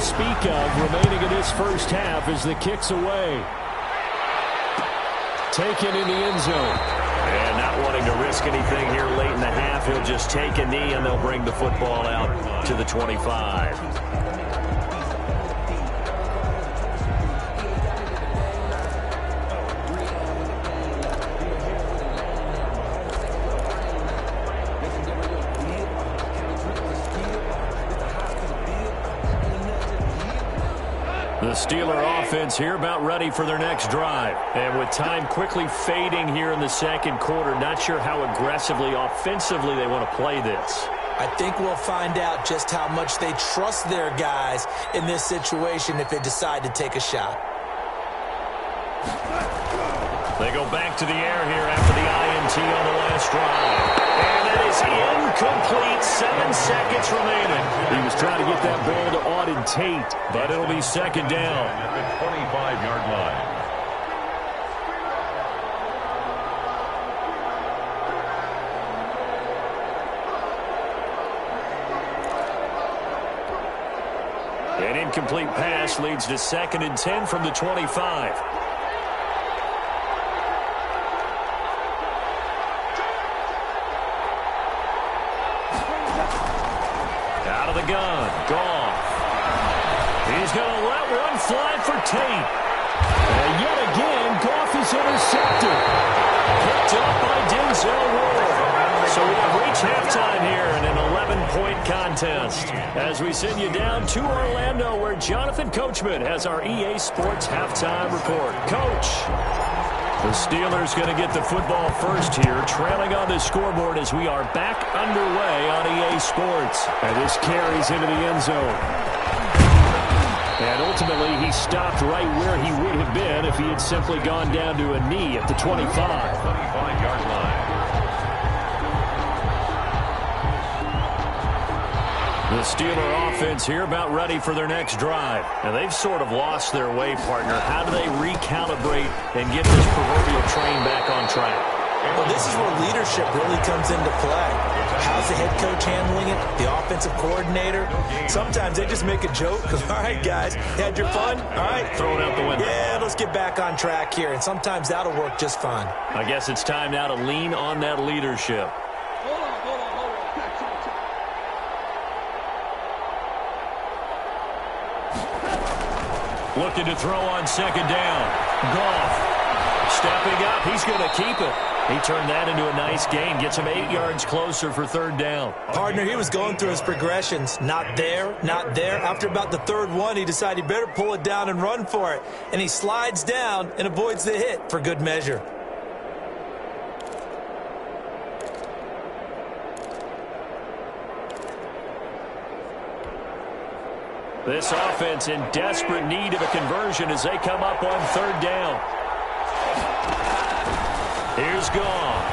to speak of remaining in this first half as the kick's away. Taken in the end zone. And not wanting to risk anything here late in the half, he'll just take a knee and they'll bring the football out to the 25. The Steeler offense here about ready for their next drive. And with time quickly fading here in the second quarter, not sure how aggressively, offensively they want to play this. I think we'll find out just how much they trust their guys in this situation if they decide to take a shot. They go back to the air here after the INT on the last drive. And that is incomplete. 7 seconds remaining. He was trying to get that ball to Auden Tate, but it'll be second down. At the 25-yard line. An incomplete pass leads to 2nd and 10 from the 25. Out of the gun, Goff. He's going to let one fly for Tate. And yet again, Goff is intercepted. Picked up by Denzel Ward. So we have reached halftime here in an 11-point contest. As we send you down to Orlando, where Jonathan Coachman has our EA Sports halftime report. Coach. The Steelers going to get the football first here, trailing on the scoreboard as we are back underway on EA Sports. And this carries into the end zone. And ultimately, he stopped right where he would have been if he had simply gone down to a knee at the 25. 25-yard line. The Steeler offense here about ready for their next drive. And they've sort of lost their way, partner. How do they recalibrate and get this proverbial train back on track? Well, this is where leadership really comes into play. How's the head coach handling it? The offensive coordinator? Sometimes they just make a joke because, all right, guys, you had your fun? All right. Throw it out the window. Yeah, let's get back on track here. And sometimes that'll work just fine. I guess it's time now to lean on that leadership. Looking to throw on second down. Goff stepping up. He's going to keep it. He turned that into a nice gain. Gets him 8 yards closer for third down. Partner, he was going through his progressions. Not there, not there. After about the third one, he decided he better pull it down and run for it. And he slides down and avoids the hit for good measure. This offense in desperate need of a conversion as they come up on third down. Here's Goff.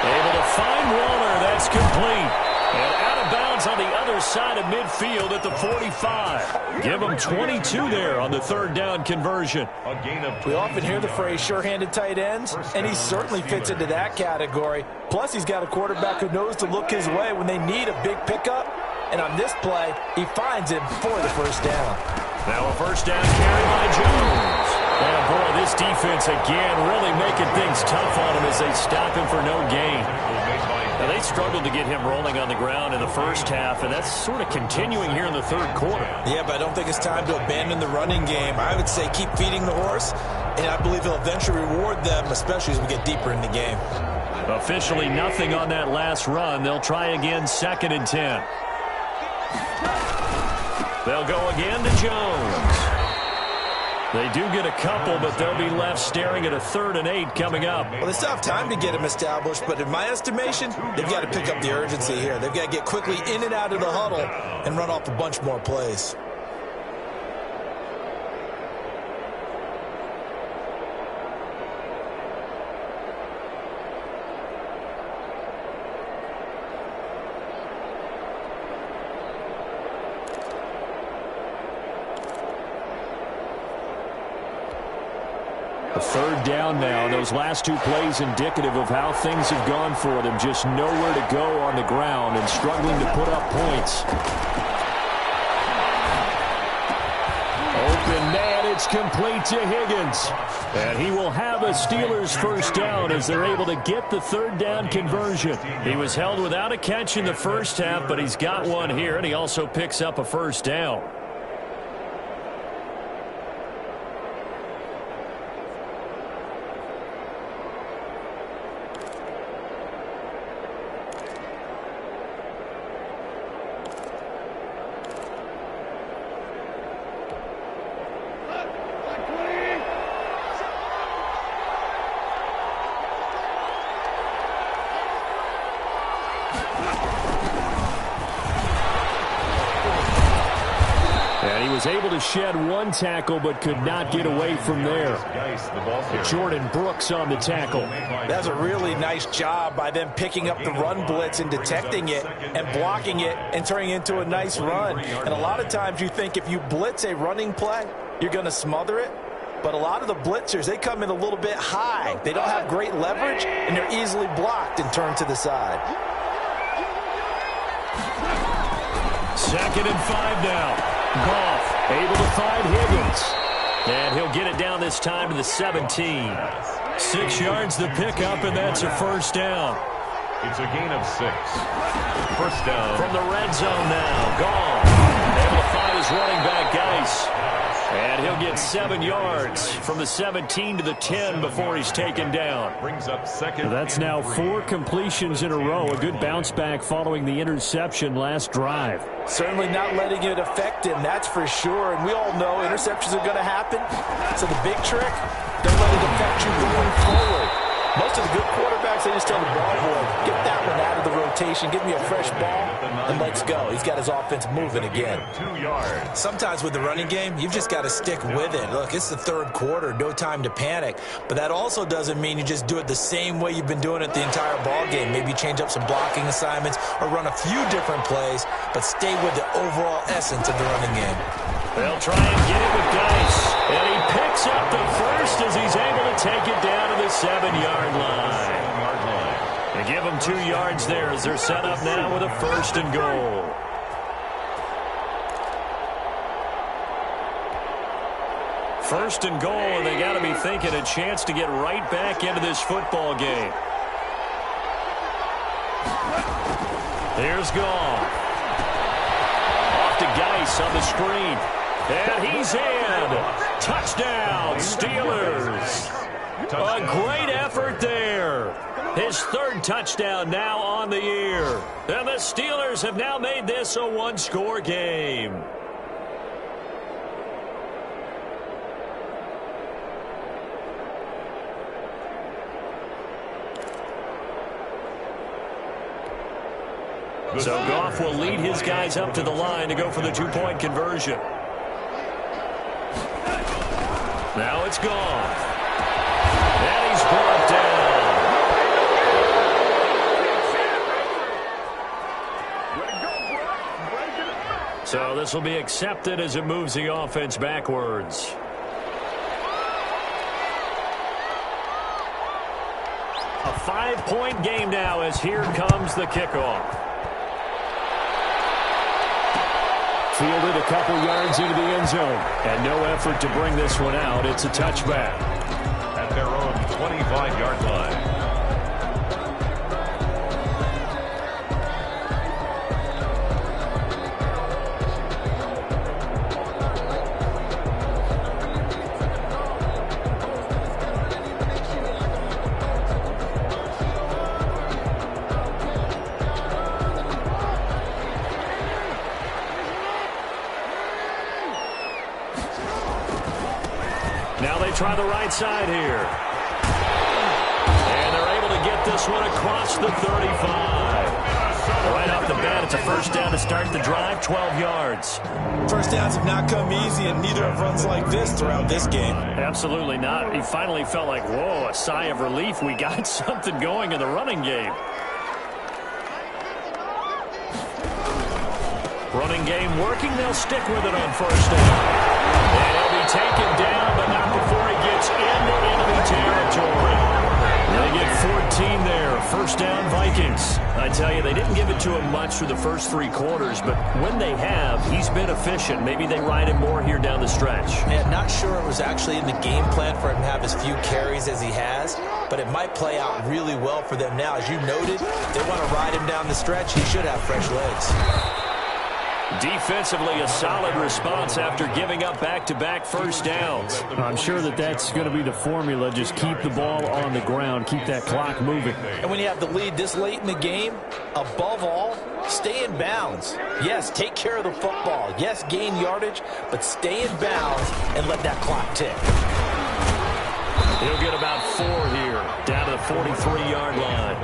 Able to find Waller. That's complete. And out of bounds on the other side of midfield at the 45. Give him 22 there on the third down conversion. We often hear the phrase sure-handed tight ends, and he certainly fits into that category. Plus, he's got a quarterback who knows to look his way when they need a big pickup. And on this play, he finds him for the first down. Now a first down carry by Jones. And boy, this defense again really making things tough on him as they stop him for no gain. Now they struggled to get him rolling on the ground in the first half, and that's sort of continuing here in the third quarter. Yeah, but I don't think it's time to abandon the running game. I would say keep feeding the horse, and I believe he'll eventually reward them, especially as we get deeper in the game. Officially nothing on that last run. They'll try again, 2nd and 10. They'll go again to Jones. They do get a couple, but they'll be left staring at a 3rd and 8 coming up. Well, they still have time to get him established, but in my estimation, they've got to pick up the urgency here. They've got to get quickly in and out of the huddle and run off a bunch more plays. A third down now. Those last two plays indicative of how things have gone for them. Just nowhere to go on the ground and struggling to put up points. It's complete to Higgins. And he will have a Steelers first down as they're able to get the third down conversion. He was held without a catch in the first half, but he's got one here, and he also picks up a first down. Able to shed one tackle, but could not get away from there. Jordan Brooks on the tackle. That's a really nice job by them picking up the run blitz and detecting it and blocking it and turning it into a nice run. And a lot of times you think if you blitz a running play, you're going to smother it. But a lot of the blitzers, they come in a little bit high. They don't have great leverage, and they're easily blocked and turned to the side. 2nd and 5 now. Goff able to find Higgins. And he'll get it down this time to the 17. 6 yards the pickup, and that's a first down. It's a gain of 6. First down. From the red zone now. Goff able to find his running back, Geis. And he'll get 7 yards from the 17 to the 10 before he's taken down. Brings up second. That's now 4 completions in a row. A good bounce back following the interception last drive. Certainly not letting it affect him, that's for sure. And we all know interceptions are going to happen. So the big trick, don't let it affect you going forward. Most of the good quarterbacks, they just tell the ball boy, get that one out of the rotation, give me a fresh ball, and let's go. He's got his offense moving again. 2 yards. Sometimes with the running game, you've just got to stick with it. Look, it's the third quarter, no time to panic. But that also doesn't mean you just do it the same way you've been doing it the entire ball game. Maybe change up some blocking assignments or run a few different plays, but stay with the overall essence of the running game. They'll try and get it with Geis. And he picks up the first as he's able to take it down to the 7-yard line. And give them 2 yards there as they're set up now with a 1st and goal. First and goal, and they got to be thinking a chance to get right back into this football game. Here's Goff. Off to Geis on the screen. And he's in. Touchdown, Steelers. A great effort there. His 3rd touchdown now on the year. And the Steelers have now made this a 1-score game. So Goff will lead his guys up to the line to go for the 2-point conversion. Now it's Goff. And he's brought down. So this will be accepted as it moves the offense backwards. A 5-point game now as here comes the kickoff. Fielded a couple yards into the end zone. And no effort to bring this one out. It's a touchback. At their own 25-yard line. Now they try the right side here. And they're able to get this one across the 35. Right off the bat, it's a first down to start the drive, 12 yards. First downs have not come easy, and neither have runs like this throughout this game. Absolutely not. He finally felt like, whoa, a sigh of relief. We got something going in the running game. Running game working. They'll stick with it on first down. And he'll be taken down, but not before he gets into enemy territory. They get 14 there. First down, Vikings. I tell you, they didn't give it to him much through the first 3 quarters, but when they have, he's been efficient. Maybe they ride him more here down the stretch. Yeah, not sure it was actually in the game plan for him to have as few carries as he has, but it might play out really well for them now. As you noted, they want to ride him down the stretch. He should have fresh legs. Defensively, a solid response after giving up back-to-back first downs. I'm sure that's going to be the formula. Just keep the ball on the ground, keep that clock moving. And when you have the lead this late in the game, above all, stay in bounds. Yes, take care of the football. Yes, gain yardage, but stay in bounds and let that clock tick. He'll get about 4 here, down to the 43-yard line.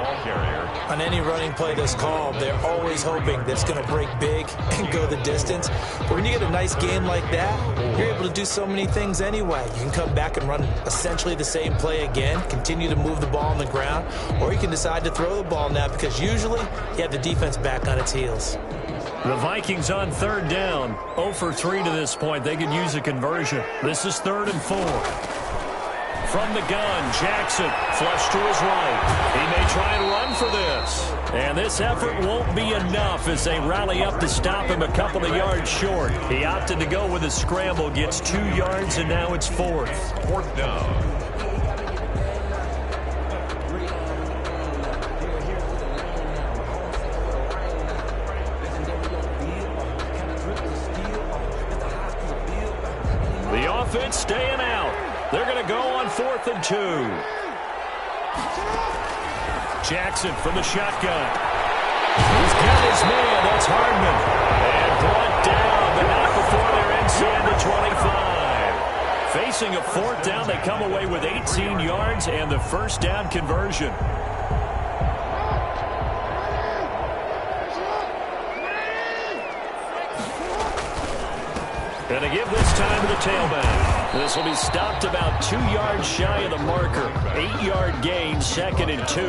On any running play that's called, they're always hoping that it's going to break big and go the distance. But when you get a nice game like that, you're able to do so many things anyway. You can come back and run essentially the same play again, continue to move the ball on the ground, or you can decide to throw the ball now because usually you have the defense back on its heels. The Vikings on third down, 0 for 3 to this point. They could use a conversion. This is 3rd and 4. From the gun, Jackson, flush to his right. He may try and run for this. And this effort won't be enough as they rally up to stop him a couple of yards short. He opted to go with a scramble, gets 2 yards, and now it's 4th. 4th down. The offense staying out. They're going to go on 4th and 2. Jackson from the shotgun. He's got his man. That's Hardman. And brought down, but not before they're inside the 25. Facing a 4th down, they come away with 18 yards and the first down conversion. And to give this time to the tailback. This will be stopped about 2 yards shy of the marker. 8-yard gain, 2nd and 2.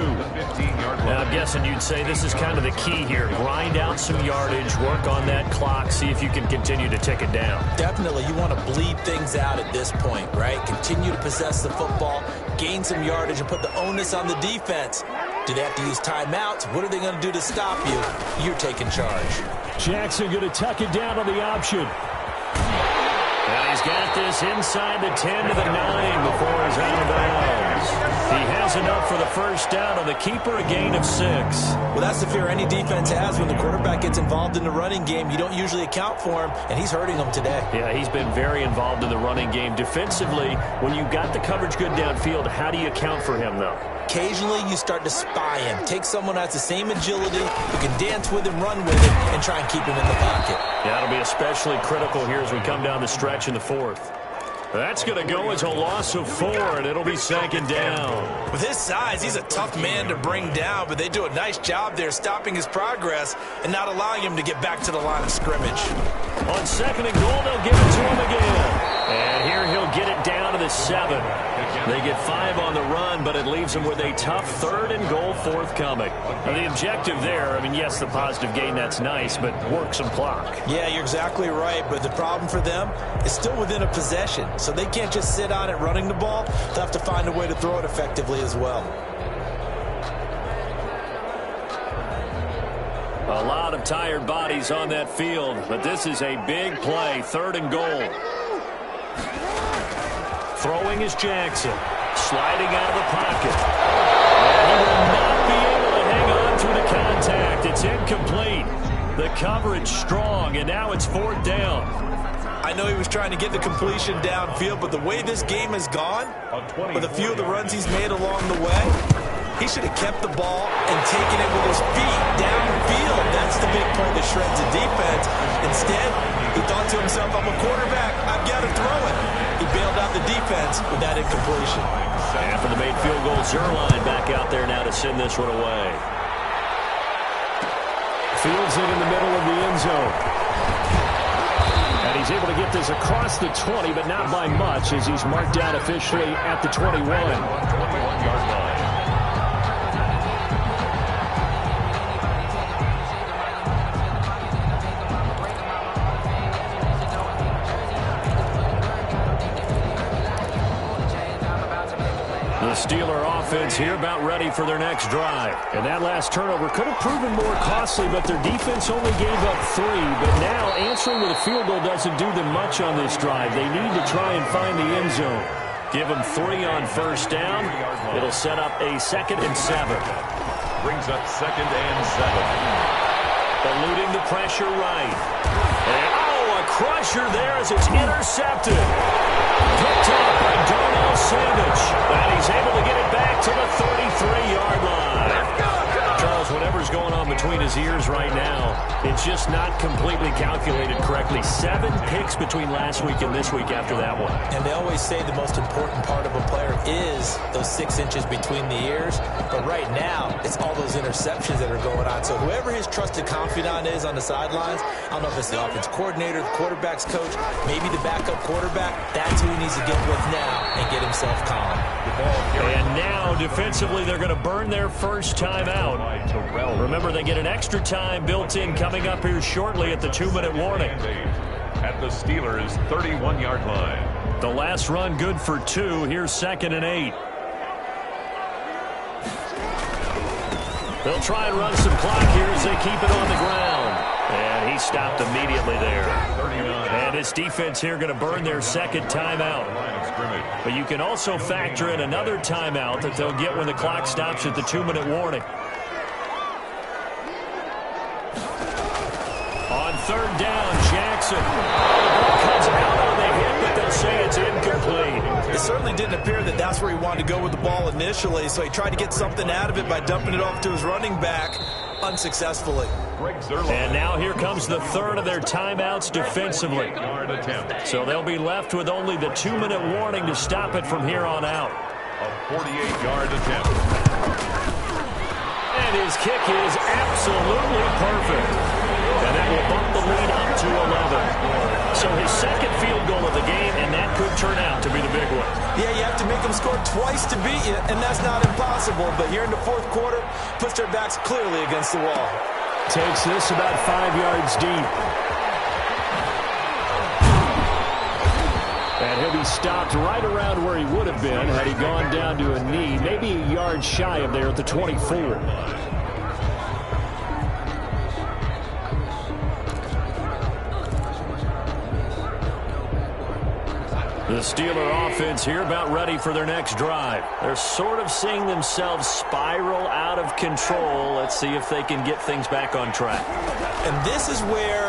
Now, I'm guessing you'd say this is kind of the key here. Grind out some yardage, work on that clock, see if you can continue to tick it down. Definitely, you want to bleed things out at this point, right? Continue to possess the football, gain some yardage, and put the onus on the defense. Do they have to use timeouts? What are they going to do to stop you? You're taking charge. Jackson going to tuck it down on the option. And he's got this inside the 10 to the 9 before he's out of bounds. He has enough for the first down on the keeper, a gain of 6. Well, that's the fear any defense has when the quarterback gets involved in the running game. You don't usually account for him, and he's hurting them today. Yeah, he's been very involved in the running game. Defensively, when you got the coverage good downfield, how do you account for him, though? Occasionally, you start to spy him. Take someone who has the same agility, who can dance with him, run with him, and try and keep him in the pocket. Yeah, that'll be especially critical here as we come down the stretch in the 4th. That's going to go as a loss of 4, and it'll be 2nd down. With his size, he's a tough man to bring down, but they do a nice job there stopping his progress and not allowing him to get back to the line of scrimmage. On 2nd and goal, they'll give it to him again. And here he'll get it down to the 7. They get 5 on the run, but it leaves them with a tough 3rd and goal forthcoming. Now, the objective there, I mean, yes, the positive gain, that's nice, but work some clock. Yeah, you're exactly right, but the problem for them is still within a possession, so they can't just sit on it running the ball. They'll have to find a way to throw it effectively as well. A lot of tired bodies on that field, but this is a big play, 3rd and goal. Throwing is Jackson, sliding out of the pocket. And he will not be able to hang on through the contact. It's incomplete. The coverage strong, and now it's 4th down. I know he was trying to get the completion downfield, but the way this game has gone, with a few of the runs he's made along the way, he should have kept the ball and taken it with his feet downfield. That's the big play that shreds the defense. Instead, he thought to himself, I'm a quarterback, I've got to throw it. He bailed out the defense with that incompletion. After the made field goal, Zerline back out there now to send this one away. Fields it in the middle of the end zone. And he's able to get this across the 20, but not by much, as he's marked out officially at the 21. 21-yard line. The The Steeler offense here about ready for their next drive. And that last turnover could have proven more costly, but their defense only gave up 3. But now answering with a field goal doesn't do them much on this drive. They need to try and find the end zone. Give them 3 on first down. It'll set up a 2nd and 7. Brings up 2nd and 7. Eluding the pressure right. And, a crusher there as it's intercepted. Picked up by Darnell Savage. And he's able to get it back to the 33-yard line. Charles, whatever's going on between his ears right now, it's just not completely calculated correctly. 7 picks between last week and this week after that one. And they always say the most important part of a player is those 6 inches between the ears. But right now, it's all those interceptions that are going on. So whoever his trusted confidant is on the sidelines, I don't know if it's the offense coordinator, the quarterback's coach, maybe the backup quarterback, that's who he needs to get with now and get himself calm. And now, defensively, they're going to burn their first time out. Remember, they get an extra time built in coming up here shortly at the 2-minute warning. At the Steelers' 31-yard line. The last run good for 2. Here's 2nd and 8. They'll try and run some clock here as they keep it on the ground. And he stopped immediately there. And this defense here going to burn their 2nd timeout. But you can also factor in another timeout that they'll get when the clock stops at the 2-minute warning. On 3rd down, Jackson. The ball comes out on the hit, but they'll say it's incomplete. It certainly didn't appear that that's where he wanted to go with the ball initially, so he tried to get something out of it by dumping it off to his running back unsuccessfully. And now here comes the 3rd of their timeouts defensively. So they'll be left with only the 2-minute warning to stop it from here on out. A 48-yard attempt. And his kick is absolutely perfect. And that will bump the lead up to 11. So his 2nd field goal of the game, and that could turn out to be the big one. Yeah, you have to make them score twice to beat you, and that's not impossible. But here in the 4th quarter, puts their backs clearly against the wall. Takes this about 5 yards deep. And he'll be stopped right around where he would have been had he gone down to a knee, maybe a yard shy of there at the 24. The Steeler offense here about ready for their next drive. They're sort of seeing themselves spiral out of control. Let's see if they can get things back on track. And this is where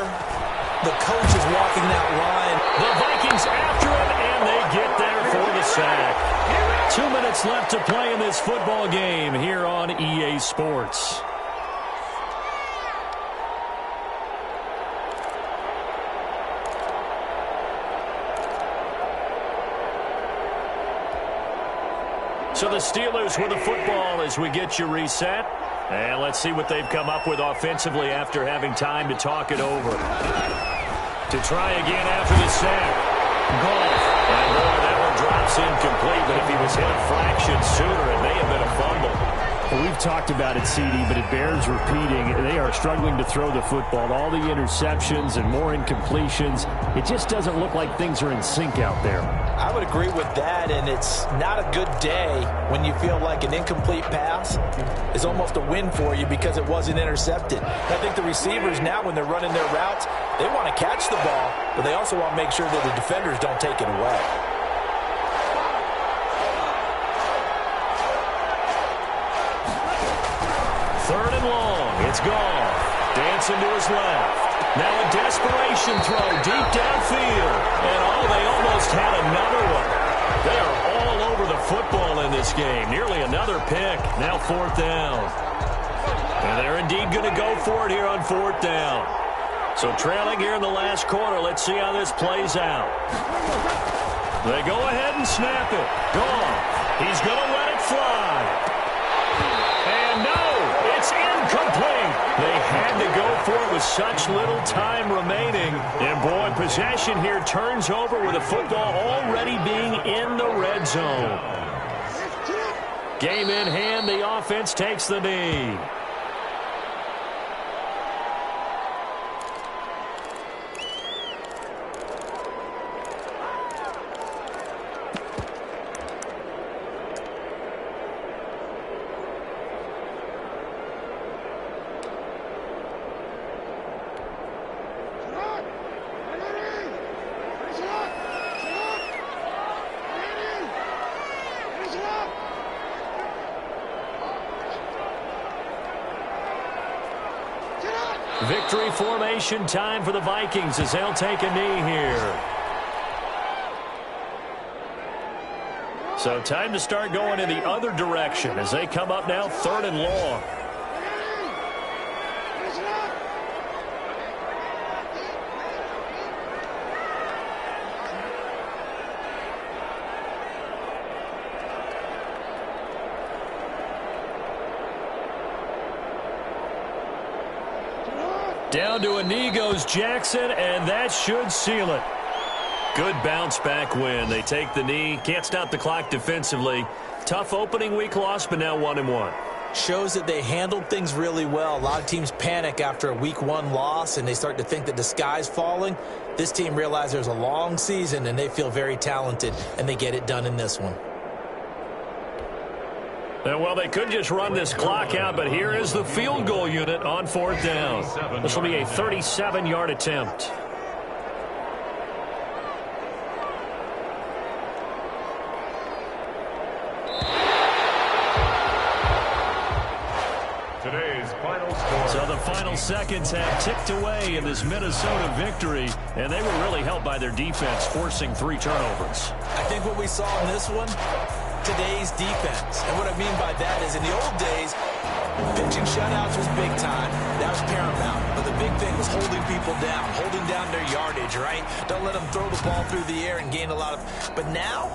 the coach is walking that line. The Vikings after him, and they get there for the sack. 2 minutes left to play in this football game here on EA Sports. So the Steelers with the football as we get you reset. And let's see what they've come up with offensively after having time to talk it over. To try again after the sack. Goff. And boy, that one drops incomplete, but if he was hit a fraction sooner, it may have been a fumble. Well, we've talked about it, CD, but it bears repeating. They are struggling to throw the football. All the interceptions and more incompletions. It just doesn't look like things are in sync out there. I would agree with that, and it's not a good day when you feel like an incomplete pass is almost a win for you because it wasn't intercepted. I think the receivers now, when they're running their routes, they want to catch the ball, but they also want to make sure that the defenders don't take it away. Third and long. It's Goff. Dancing to his left. Now a desperation throw deep downfield. And they almost had another one. They are all over the football in this game. Nearly another pick. Now 4th down. And they're indeed going to go for it here on 4th down. So trailing here in the last quarter. Let's see how this plays out. They go ahead and snap it. Goff. He's going to let it fly. And no, it's incomplete. They had to go for it with such little time remaining. And boy, possession here turns over with the football already being in the red zone. Game in hand, the offense takes the knee. Victory formation time for the Vikings as they'll take a knee here. So time to start going in the other direction as they come up now 3rd and long. Down to a knee goes Jackson, and that should seal it. Good bounce-back win. They take the knee. Can't stop the clock defensively. Tough opening week loss, but now 1-1. Shows that they handled things really well. A lot of teams panic after a week 1 loss, and they start to think that the sky's falling. This team realizes there's a long season, and they feel very talented, and they get it done in this one. Well, they could just run this clock out, but here is the field goal unit on 4th down. This will be a 37-yard attempt. Today's final score. So the final seconds have ticked away in this Minnesota victory, and they were really helped by their defense, forcing 3 turnovers. I think what we saw in this one, today's defense. And what I mean by that is in the old days, pitching shutouts was big time. That was paramount. But the big thing was holding people down, holding down their yardage, right? Don't let them throw the ball through the air and gain a lot of... But now,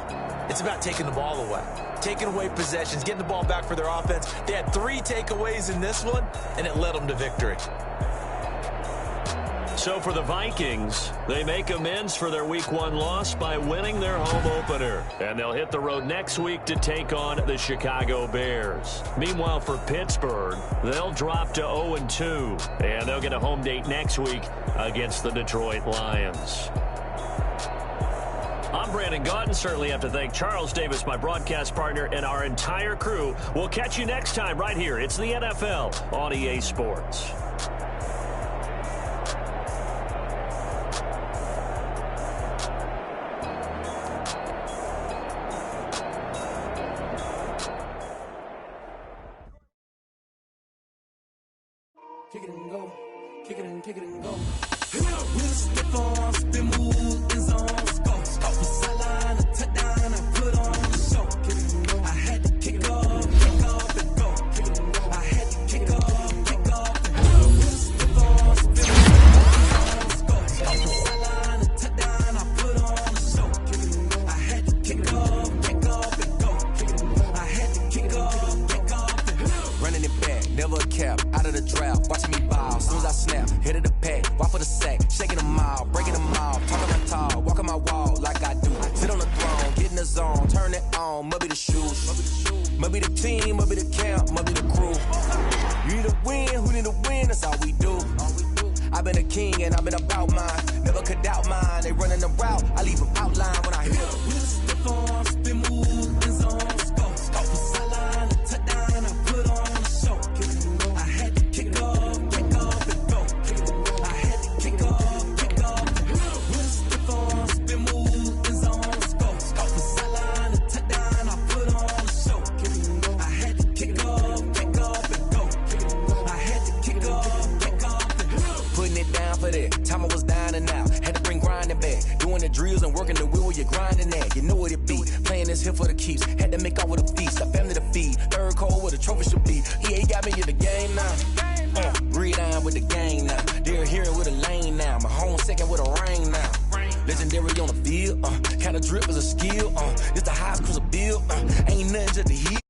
it's about taking the ball away. Taking away possessions, getting the ball back for their offense. They had 3 takeaways in this one, and it led them to victory. So for the Vikings, they make amends for their Week 1 loss by winning their home opener. And they'll hit the road next week to take on the Chicago Bears. Meanwhile, for Pittsburgh, they'll drop to 0-2. And they'll get a home date next week against the Detroit Lions. I'm Brandon Gaudin. Certainly have to thank Charles Davis, my broadcast partner, and our entire crew. We'll catch you next time right here. It's the NFL on EA Sports. Kick it and go, kick it and go. We'll step on, spin, move, and zone. Off the sideline, a touchdown, I put on the show. I had to kick off and go. I had to kick off and go. We'll step on, spin, move, and zone. Off the sideline, a touchdown, I put on the show. I had to kick off and go. I had to kick off and go. Running it back, never a cap, out of the draft, watching me ball. Soon as I snap, hit of the pack, walk for the sack, shaking them all, breaking them all, talking my tall, walking my wall like I do. Sit on the throne, get in the zone, turn it on, must be the shoes, must be the team, must be the camp, must be the crew. You need to win, who need to win, that's all we do. I've been a king and I've been about mine, never could doubt mine. They running the route, I leave them outline when I hit them. We'll step on, spin, move, and zone. Off the sideline, a touchdown, I put on the show. I had to kick off and go. I had to kick off and go. We'll step on, spin, move, and zone. Off the sideline, a touchdown, I put on the show. I had to kick off and go. I had to kick off and go. Putting it down for that. Time I was down and out. Had to bring grinding back. Doing the drills and working the wheel where you're grinding at. You know what it be. Playing this here for the keeps. Had to make out with a feast. A family to feed. Third cold where the trophy should be. EA got me in the game now. Read on with the game now. They're here with a lane now. My home second with a rain now. Legendary on the field. Kind of drip is a skill. It's the highest cruiser bill. Ain't nothing just the heat.